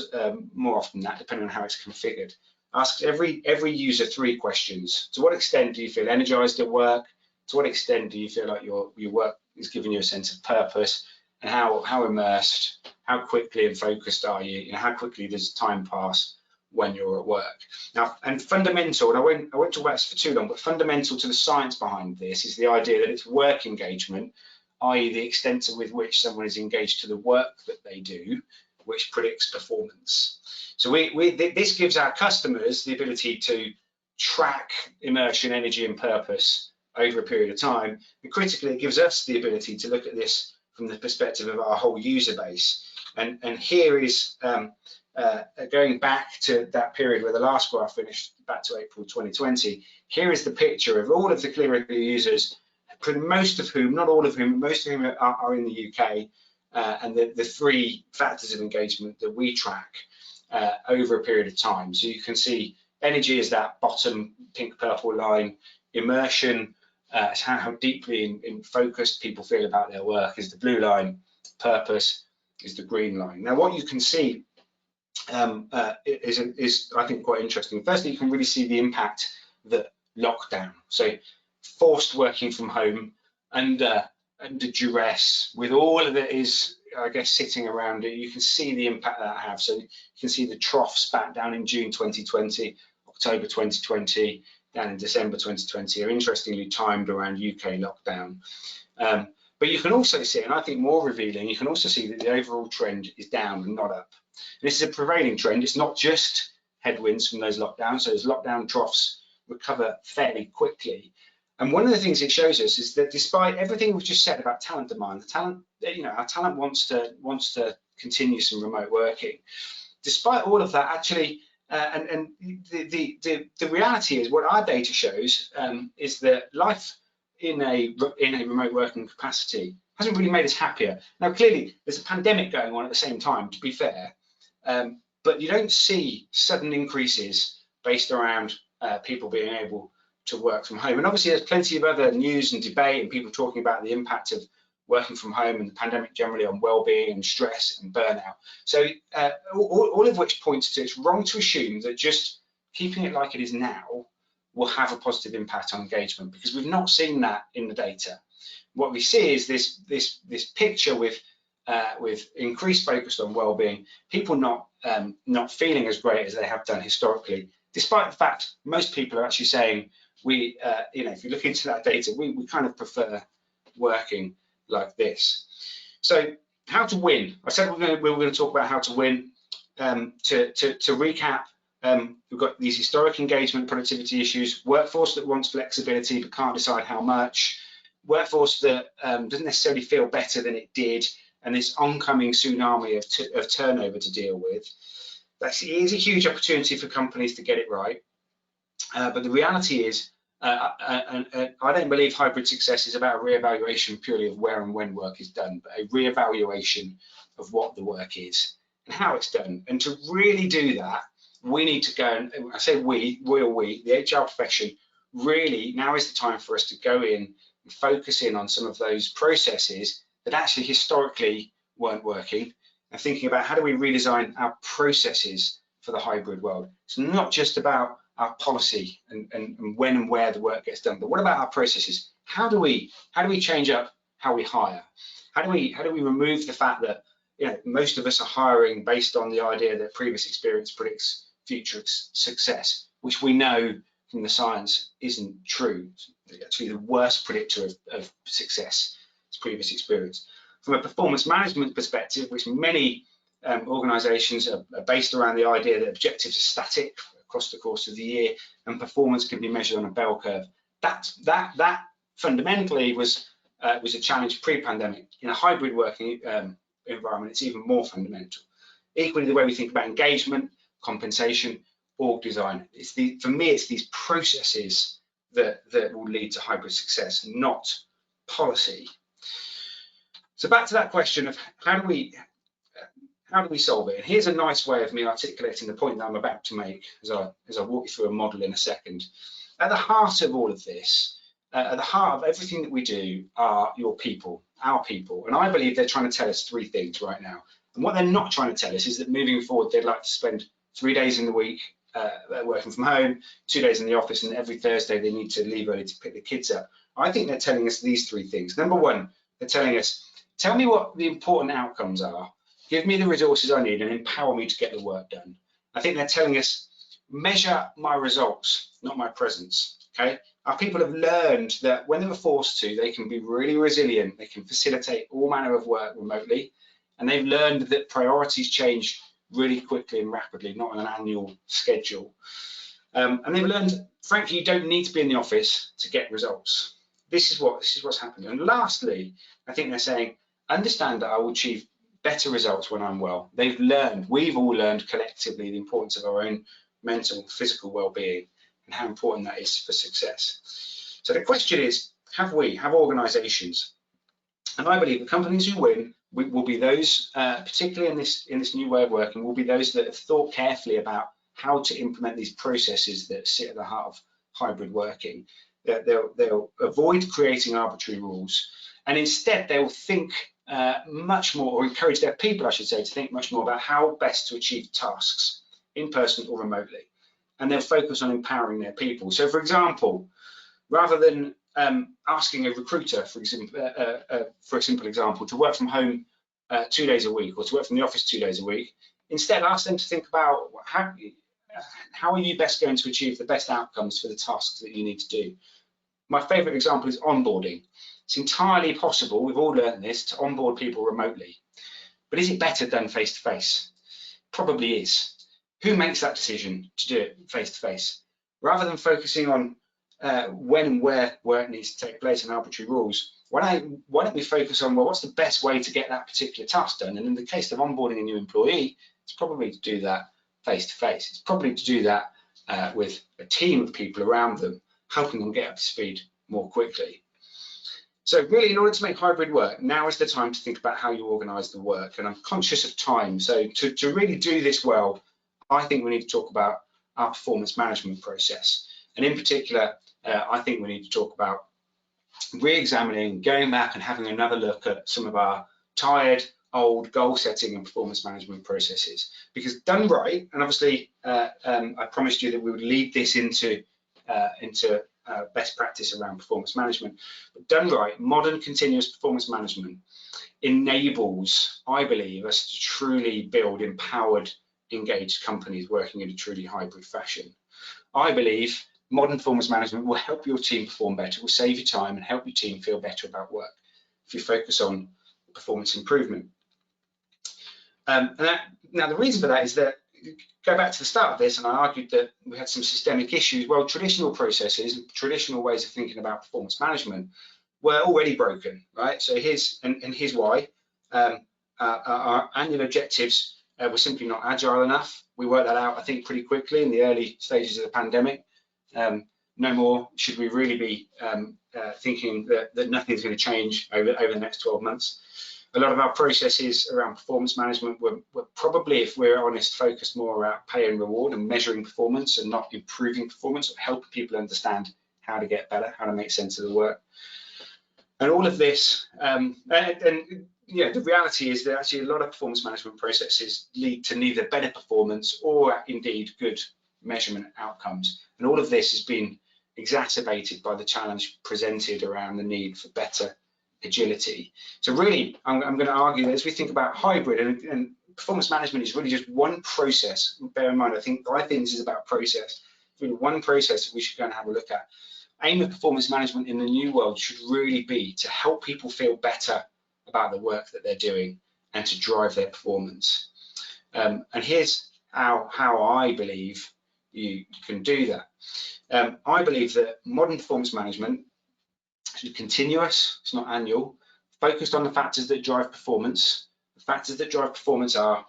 more often than that, depending on how it's configured, asks every user 3 questions. To what extent do you feel energized at work? To what extent do you feel like your work is giving you a sense of purpose? And how immersed, how quickly and focused are you? How quickly does time pass when you're at work? Now, and fundamental, and I won't talk about this for too long, but fundamental to the science behind this is the idea that it's work engagement, i.e. the extent with which someone is engaged to the work that they do, which predicts performance. So this gives our customers the ability to track immersion, energy and purpose over a period of time. And critically, it gives us the ability to look at this from the perspective of our whole user base. And here is going back to that period where the last graph finished, back to April 2020. Here is the picture of all of the Clear Review users, most of whom, not all of whom, most of whom are in the UK, and the 3 factors of engagement that we track over a period of time. So you can see energy is that bottom pink purple line, immersion is how deeply in focused people feel about their work is the blue line, purpose is the green line. Now what you can see is I think quite interesting. Firstly, you can really see the impact that lockdown, so forced working from home under duress, with all of it is, I guess, sitting around it, you can see the impact that have. So you can see the troughs back down in June 2020, October 2020, down in December 2020 are interestingly timed around UK lockdown. But you can also see, and I think more revealing, you can also see that the overall trend is down and not up. And this is a prevailing trend. It's not just headwinds from those lockdowns. So those lockdown troughs recover fairly quickly. And one of the things it shows us is that despite everything we've just said about talent demand, the talent, our talent wants to continue some remote working. Despite all of that, actually, and the reality is, what our data shows is that life in a remote working capacity hasn't really made us happier. Now, clearly, there's a pandemic going on at the same time, to be fair, but you don't see sudden increases based around people being able to work from home. And obviously, there's plenty of other news and debate and people talking about the impact of working from home and the pandemic generally on well-being and stress and burnout. So all of which points to, it's wrong to assume that just keeping it like it is now will have a positive impact on engagement, because we've not seen that in the data. What we see is this picture with increased focus on well-being, people not feeling as great as they have done historically, despite the fact most people are actually saying if you look into that data, we kind of prefer working like this. So how to win? I said we were going to talk about how to win. To recap, we've got these historic engagement productivity issues, workforce that wants flexibility but can't decide how much, workforce that doesn't necessarily feel better than it did, and this oncoming tsunami of turnover to deal with. That is a huge opportunity for companies to get it right. But the reality is, I don't believe hybrid success is about a reevaluation purely of where and when work is done, but a reevaluation of what the work is and how it's done. And to really do that, we need to go, and I say we, the HR profession, really now is the time for us to go in and focus in on some of those processes that actually historically weren't working, and thinking about how do we redesign our processes for the hybrid world. It's not just about our policy and when and where the work gets done, but what about our processes? How do we change up how we hire? How do we remove the fact that most of us are hiring based on the idea that previous experience predicts future success, which we know from the science isn't true. It's actually the worst predictor of success is previous experience. From a performance management perspective, which many organizations are based around the idea that objectives are static across the course of the year and performance can be measured on a bell curve. That fundamentally was was a challenge pre-pandemic. In a hybrid working environment, it's even more fundamental. Equally, the way we think about engagement, compensation, org design. For me, it's these processes that will lead to hybrid success, not policy. So back to that question of how do we solve it? And here's a nice way of me articulating the point that I'm about to make as I walk you through a model in a second. At the heart of all of this, at the heart of everything that we do are your people, our people. And I believe they're trying to tell us three things right now. And what they're not trying to tell us is that moving forward, they'd like to spend 3 days in the week working from home, 2 days in the office, and every Thursday they need to leave early to pick the kids up. I think they're telling us these three things. Number one, they're telling us, tell me what the important outcomes are, give me the resources I need, and empower me to get the work done. I think they're telling us, measure my results, not my presence. Okay, our people have learned that when they were forced to, they can be really resilient. They can facilitate all manner of work remotely, and they've learned that priorities change really quickly and rapidly, not on an annual schedule. And they've learned, frankly, you don't need to be in the office to get results. This is what's happening. And lastly, I think they're saying, understand that I will achieve better results when I'm well. They've learned, we've all learned collectively the importance of our own mental, physical well-being and how important that is for success. So the question is, have organizations? And I believe the companies who win will be those, particularly in this new way of working, will be those that have thought carefully about how to implement these processes that sit at the heart of hybrid working. They'll avoid creating arbitrary rules, and instead they'll think much more, or encourage their people, I should say, to think much more about how best to achieve tasks in person or remotely. And they'll focus on empowering their people. So, for example, rather than asking a recruiter, for a simple example, to work from home 2 days a week or to work from the office 2 days a week, instead ask them to think about how are you best going to achieve the best outcomes for the tasks that you need to do. My favorite example is onboarding. It's entirely possible, we've all learned this, to onboard people remotely. But is it better done face-to-face? Probably is. Who makes that decision to do it face-to-face? Rather than focusing on when and where work needs to take place and arbitrary rules, why don't we focus on, well, what's the best way to get that particular task done? And in the case of onboarding a new employee, it's probably to do that face-to-face. It's probably to do that with a team of people around them, helping them get up to speed more quickly. So really, in order to make hybrid work, now is the time to think about how you organise the work. And I'm conscious of time. So to really do this well, I think we need to talk about our performance management process. And in particular, I think we need to talk about re-examining, going back and having another look at some of our tired, old goal setting and performance management processes. Because done right, and obviously I promised you that we would lead this into best practice around performance management, but done right, modern continuous performance management enables, I believe, us to truly build empowered, engaged companies working in a truly hybrid fashion. I believe modern performance management will help your team perform better, will save you time and help your team feel better about work if you focus on performance improvement. Now the reason for that is that, go back to the start of this, and I argued that we had some systemic issues. Well, traditional processes and traditional ways of thinking about performance management were already broken, right? So here's why. Our annual objectives were simply not agile enough. We worked that out, I think, pretty quickly in the early stages of the pandemic. No more should we really be thinking that nothing's going to change over the next 12 months. A lot of our processes around performance management were probably, if we're honest, focused more around pay and reward and measuring performance and not improving performance, or helping people understand how to get better, how to make sense of the work. And all of this, the reality is that actually a lot of performance management processes lead to neither better performance or indeed good measurement outcomes. And all of this has been exacerbated by the challenge presented around the need for better agility. So really, I'm going to argue that as we think about hybrid, and performance management is really just one process. Bear in mind, I think this is about process. It's really one process that we should go and have a look at. Aim of performance management in the new world should really be to help people feel better about the work that they're doing and to drive their performance. And here's how I believe you can do that. I believe that modern performance management So continuous, it's not annual, focused on the factors that drive performance. The factors that drive performance are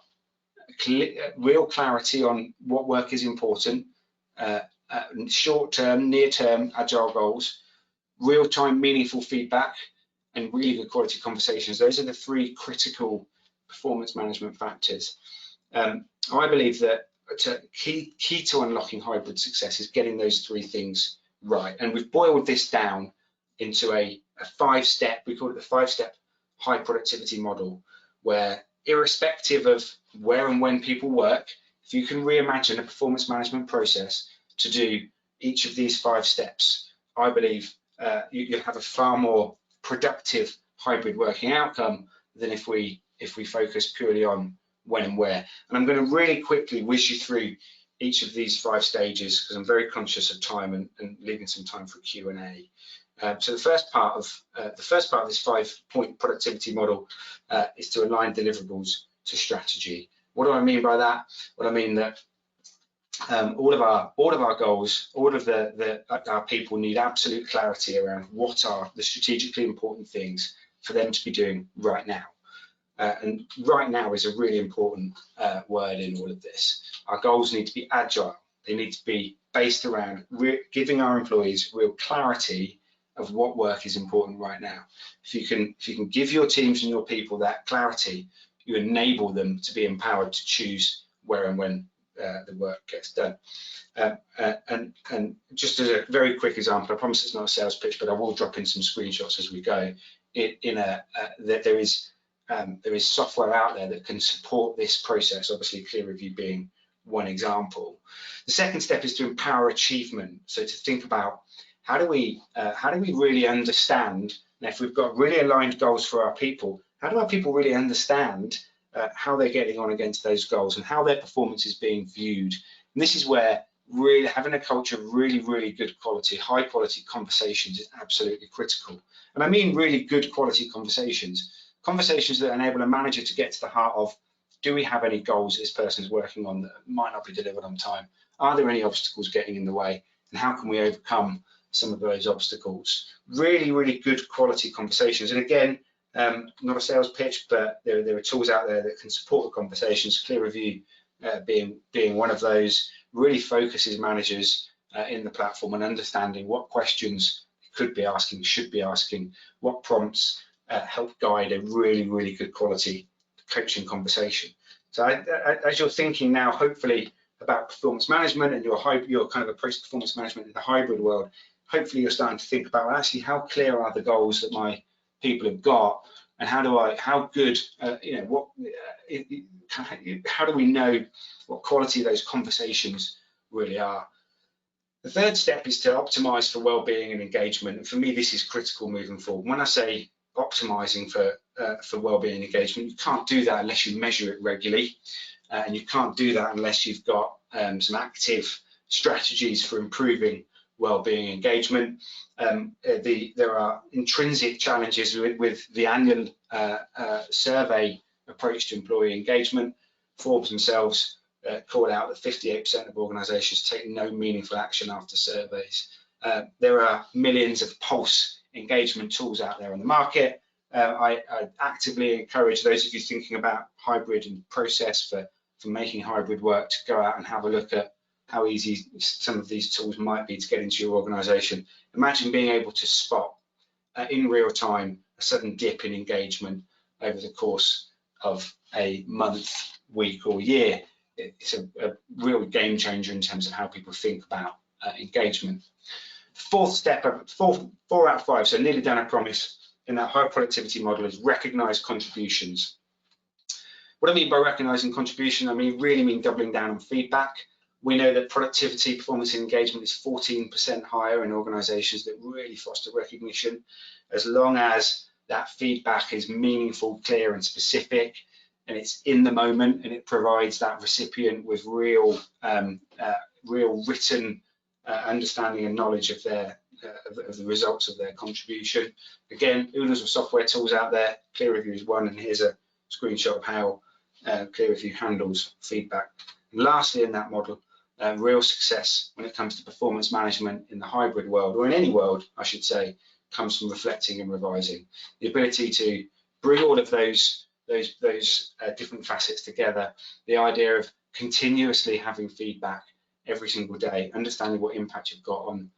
real clarity on what work is important, short-term, near-term agile goals, real-time meaningful feedback, and really good quality conversations. Those are the three critical performance management factors. I believe that key to unlocking hybrid success is getting those three things right. And we've boiled this down into a 5-step, we call it the 5-step high productivity model, where irrespective of where and when people work, if you can reimagine a performance management process to do each of these 5 steps, I believe you'll have a far more productive hybrid working outcome than if we focus purely on when and where. And I'm going to really quickly whiz you through each of these 5 stages because I'm very conscious of time and leaving some time for Q&A. So the first part of this 5-point productivity model is to align deliverables to strategy. What do I mean by that? Well, I mean that all of our goals, all of our people need absolute clarity around what are the strategically important things for them to be doing right now. And right now is a really important word in all of this. Our goals need to be agile. They need to be based around giving our employees real clarity of what work is important right now. If you can give your teams and your people that clarity, you enable them to be empowered to choose where and when the work gets done. And just as a very quick example, I promise it's not a sales pitch, but I will drop in some screenshots as we go. There is software out there that can support this process, obviously ClearReview being one example. The second step is to empower achievement. So to think about how do we really understand, and if we've got really aligned goals for our people, how do our people really understand how they're getting on against those goals and how their performance is being viewed? And this is where really having a culture of really good quality, high quality conversations is absolutely critical. And I mean really good quality conversations that enable a manager to get to the heart of, do we have any goals this person's working on that might not be delivered on time? Are there any obstacles getting in the way? And how can we overcome some of those obstacles? Really good quality conversations. And again, not a sales pitch, but there are tools out there that can support the conversations. ClearReview being one of those, really focuses managers in the platform on understanding what questions could be asking, should be asking, what prompts help guide a really good quality coaching conversation. So as you're thinking now, hopefully, about performance management and your kind of approach to performance management in the hybrid world, hopefully you're starting to think about, well, actually, how clear are the goals that my people have got, and how do we know what quality those conversations really are? The third step is to optimize for well-being and engagement. And for me, this is critical moving forward. When I say optimizing for well-being and engagement, you can't do that unless you measure it regularly, and you can't do that unless you've got some active strategies for improving well-being engagement. There are intrinsic challenges with the annual survey approach to employee engagement. Forbes themselves called out that 58% of organisations take no meaningful action after surveys. There are millions of pulse engagement tools out there on the market. I actively encourage those of you thinking about hybrid and process for making hybrid work to go out and have a look at how easy some of these tools might be to get into your organisation. Imagine being able to spot in real time a sudden dip in engagement over the course of a month, week or year. It's a real game changer in terms of how people think about engagement. Fourth step, 4 out of 5, so nearly done, I promise, in that high productivity model is recognise contributions. What I mean by recognising contribution, I really mean doubling down on feedback. We know that productivity, performance and engagement is 14% higher in organisations that really foster recognition, as long as that feedback is meaningful, clear and specific, and it's in the moment, and it provides that recipient with real written understanding and knowledge of the results of their contribution. Again, oodles of software tools out there. ClearReview is one, and here's a screenshot of how ClearReview handles feedback. And lastly, in that model, real success when it comes to performance management in the hybrid world, or in any world, I should say, comes from reflecting and revising. The ability to bring all of those different facets together, the idea of continuously having feedback every single day, understanding what impact you've got on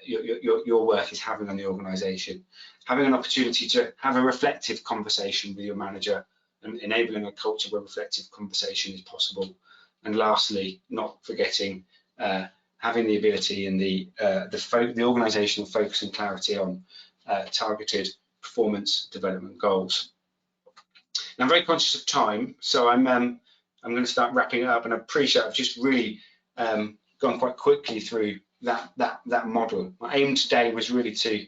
your work is having on the organisation, having an opportunity to have a reflective conversation with your manager and enabling a culture where reflective conversation is possible. And lastly, not forgetting having the ability and the organisational focus and clarity on targeted performance development goals. Now, I'm very conscious of time, so I'm going to start wrapping it up, and I appreciate I've just really gone quite quickly through that model. My aim today was really to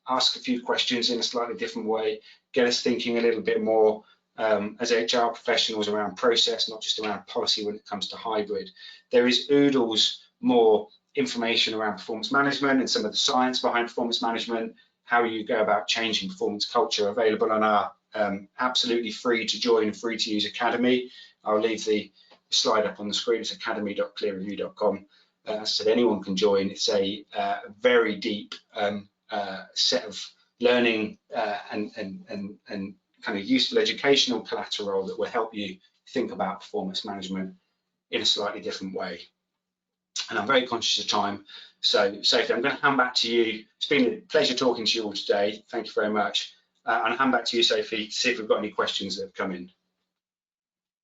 ask a few questions in a slightly different way, get us thinking a little bit more as HR professionals around process, not just around policy when it comes to hybrid. There is oodles more information around performance management and some of the science behind performance management, how you go about changing performance culture, available on our absolutely free to join and free to use academy. I'll leave the slide up on the screen. It's academy.clearreview.com. As I said, anyone can join. It's a very deep set of learning and kind of useful educational collateral that will help you think about performance management in a slightly different way. And I'm very conscious of time. So Sophie, I'm going to hand back to you. It's been a pleasure talking to you all today. Thank you very much. And I'll hand back to you, Sophie, to see if we've got any questions that have come in.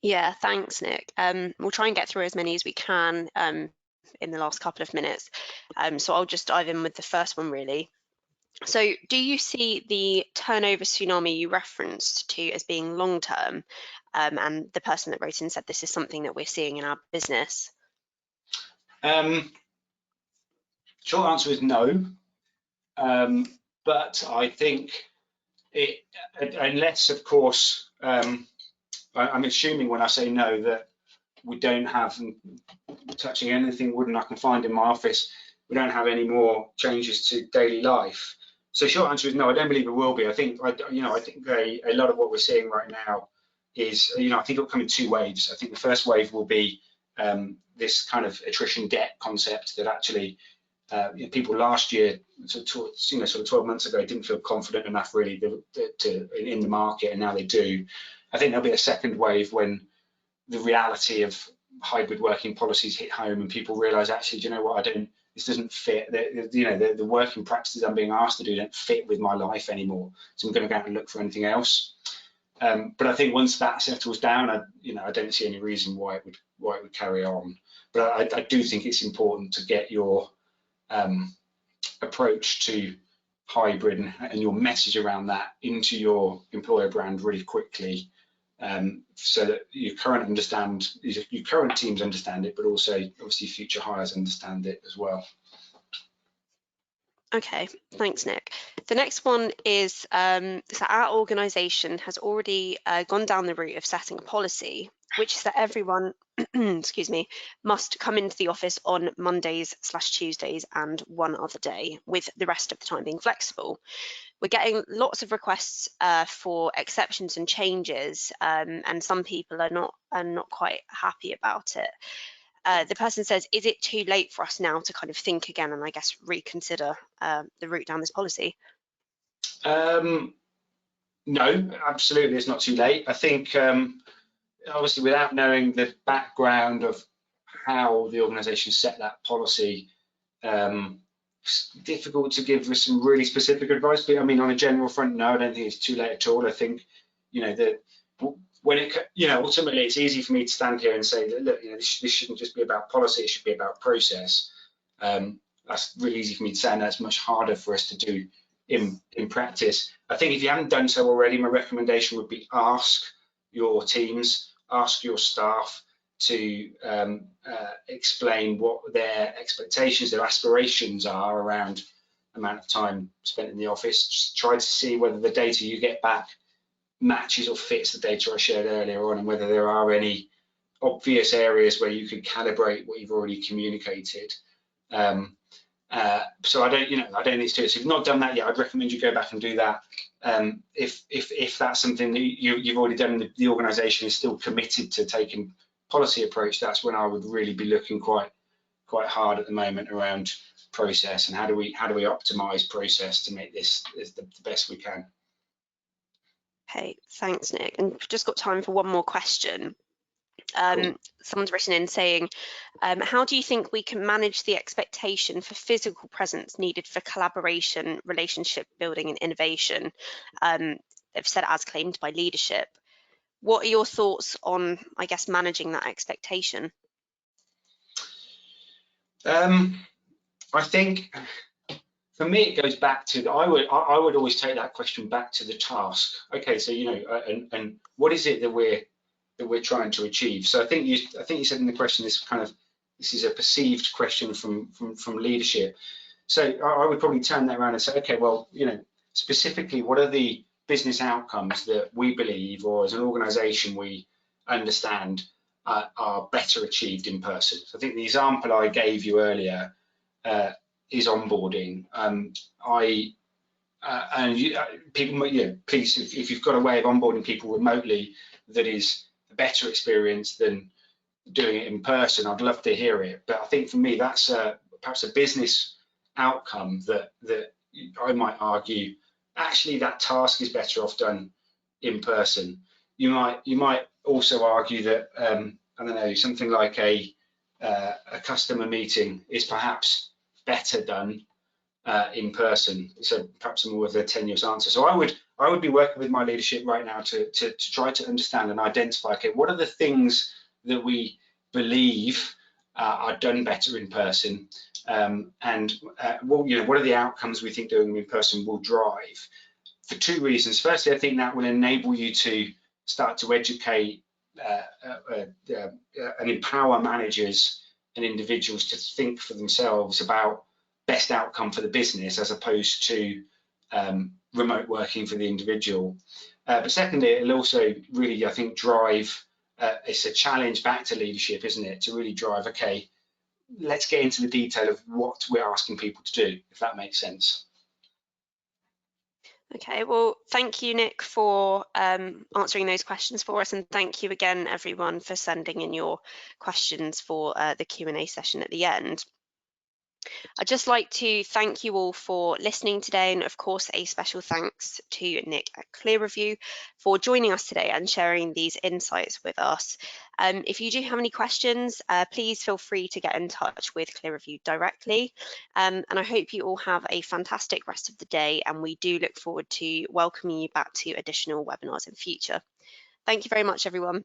Yeah, thanks, Nick. We'll try and get through as many as we can in the last couple of minutes. So I'll just dive in with the first one, really. So do you see the turnover tsunami you referenced to as being long-term? And the person that wrote in said this is something that we're seeing in our business. Short answer is no. But I think it, unless, of course, I'm assuming when I say no that we don't have, touching anything wooden I can find in my office, we don't have any more changes to daily life. So short answer is no, I don't believe it will be. I think a lot of what we're seeing right now is, I think it'll come in two waves. I think the first wave will be this kind of attrition debt concept that actually people last year, sort of 12 months ago, didn't feel confident enough really in the market, and now they do. I think there'll be a second wave when the reality of hybrid working policies hit home and people realise, actually, do you know what, this doesn't fit. The working practices I'm being asked to do don't fit with my life anymore, so I'm going to go out and look for anything else. But I think once that settles down, I don't see any reason why it would carry on. But I do think it's important to get your approach to hybrid and your message around that into your employer brand really quickly, so that your current teams understand it, but also obviously future hires understand it as well. Okay, thanks, Nick. The next one is, so our organisation has already gone down the route of setting a policy, which is that everyone, excuse me, must come into the office on Mondays/Tuesdays and one other day, with the rest of the time being flexible. We're getting lots of requests for exceptions and changes, and some people are not quite happy about it. The person says, is it too late for us now to kind of think again and I guess reconsider the route down this policy? No, absolutely, it's not too late. I think obviously without knowing the background of how the organisation set that policy, it's difficult to give some really specific advice. But I mean, on a general front, no, I don't think it's too late at all. I think ultimately it's easy for me to stand here and say that, look, this shouldn't just be about policy, it should be about process. That's really easy for me to say, and that's much harder for us to do in practice. I think if you haven't done so already, my recommendation would be ask your teams, ask your staff to explain what their expectations, their aspirations are around amount of time spent in the office. Just try to see whether the data you get back matches or fits the data I shared earlier on, and whether there are any obvious areas where you could calibrate what you've already communicated. So I don't need to do it. So if you've not done that yet, I'd recommend you go back and do that. If that's something that you've already done, the organisation is still committed to taking policy approach, that's when I would really be looking quite hard at the moment around process, and how do we optimize process to make this the best we can. Okay, thanks, Nick. And we've just got time for one more question. Cool. Someone's written in saying, how do you think we can manage the expectation for physical presence needed for collaboration, relationship building and innovation? They've said as claimed by leadership. What are your thoughts on, I guess, managing that expectation? I think for me it goes back to I would always take that question back to the task. Okay, so and what is it that we're trying to achieve? So I think you said in the question this is a perceived question from leadership. So I would probably turn that around and say, okay, well, specifically, what are the business outcomes that we believe, or as an organisation we understand, are better achieved in person? So I think the example I gave you earlier is onboarding. People, please, if you've got a way of onboarding people remotely that is a better experience than doing it in person, I'd love to hear it. But I think for me, that's perhaps a business outcome that I might argue actually that task is better off done in person. You might also argue that I don't know, something like a customer meeting is perhaps better done in person. So perhaps more of a tenuous answer. So I would be working with my leadership right now to try to understand and identify, okay, what are the things that we believe are done better in person, and what are the outcomes we think doing them in person will drive? For two reasons. Firstly, I think that will enable you to start to educate and empower managers and individuals to think for themselves about best outcome for the business as opposed to remote working for the individual. But secondly, it'll also really, I think, drive, it's a challenge back to leadership, isn't it? To really drive, okay, let's get into the detail of what we're asking people to do, if that makes sense. Okay, well, thank you, Nick, for answering those questions for us, and thank you again, everyone, for sending in your questions for the Q&A session at the end. I'd just like to thank you all for listening today, and of course a special thanks to Nick at ClearReview for joining us today and sharing these insights with us. If you do have any questions, please feel free to get in touch with ClearReview directly, and I hope you all have a fantastic rest of the day, and we do look forward to welcoming you back to additional webinars in future. Thank you very much, everyone.